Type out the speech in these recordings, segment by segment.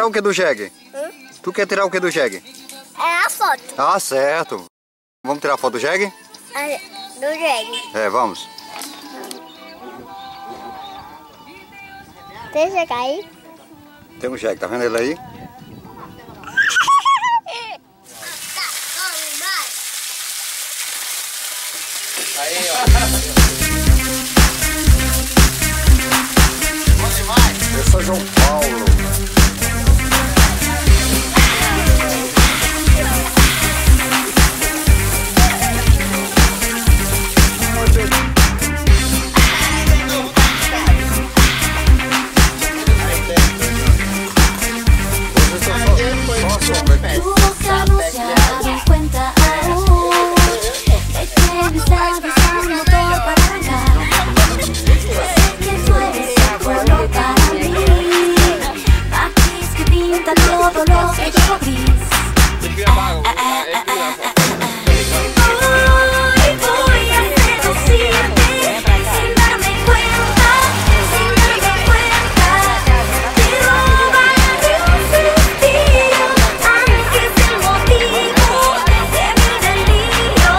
tirar o que do jegue? Tu quer tirar o que do jegue? É a foto. Ah, certo. Vamos tirar a foto do jegue? Do jegue. É, vamos. Tem jegue aí? Tem um jegue, tá vendo ele aí? Aí, ó. Eu sou João Paulo. Tu boca no se ha dado cuenta aún de que me está besando todo para arrancar. Yo sé que tú eres el color para mí, matiz que pinta todo lo que yo gris. Hoy voy a seducirte sin darme cuenta, sin darme cuenta. Te robaré un suspiro, aunque es el motivo de mi delirio.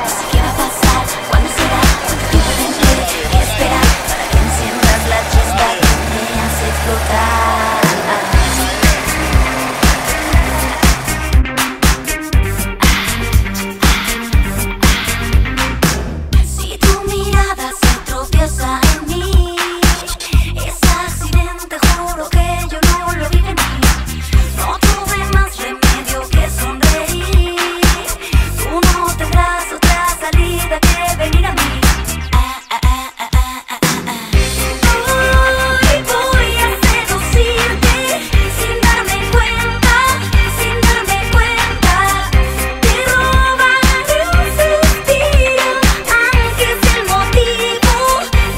No sé qué va a pasar, cuándo será, cuánto tiempo tendré que esperar para que enciendas la chispa que me hace explotar. Si tu mirada se tropieza en mí, es accidente, juro que yo no lo vi venir. No tuve más remedio que sonreír. Tú no tendrás otra salida que venir a mí. Hoy voy a seducirte sin darme cuenta, sin darme cuenta. Te robaré un suspiro, aunque es el motivo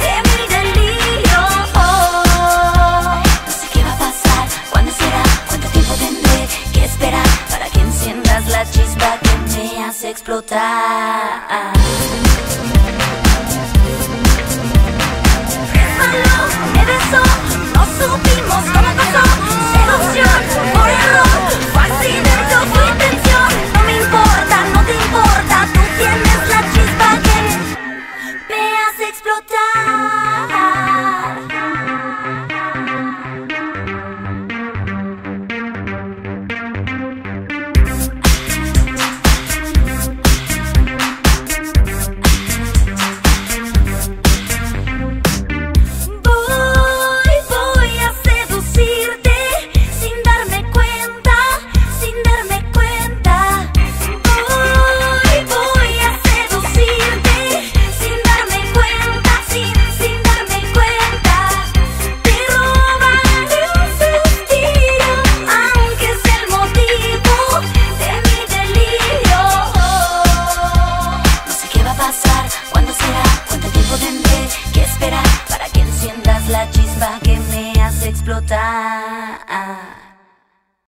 de mi delirio. No sé qué va a pasar, cuándo será, cuánto tiempo tendré que esperar para que enciendas la chispa que me hace explotar. Me besó, no supimos cómo pasó. Seducción por error, fue accidente o fue intención. No me importa, no te importa, tú tienes la chispa que me hace explotar. Voy a seducirte sin darme cuenta, sin darme cuenta. Voy a seducirte sin darme cuenta, sin darme cuenta. Te robaré un suspiro, aunque es el motivo de mi delirio. No sé qué va a pasar, cuándo será, cuánto tiempo tendré que esperar para que enciendas la chispa que me hace explotar.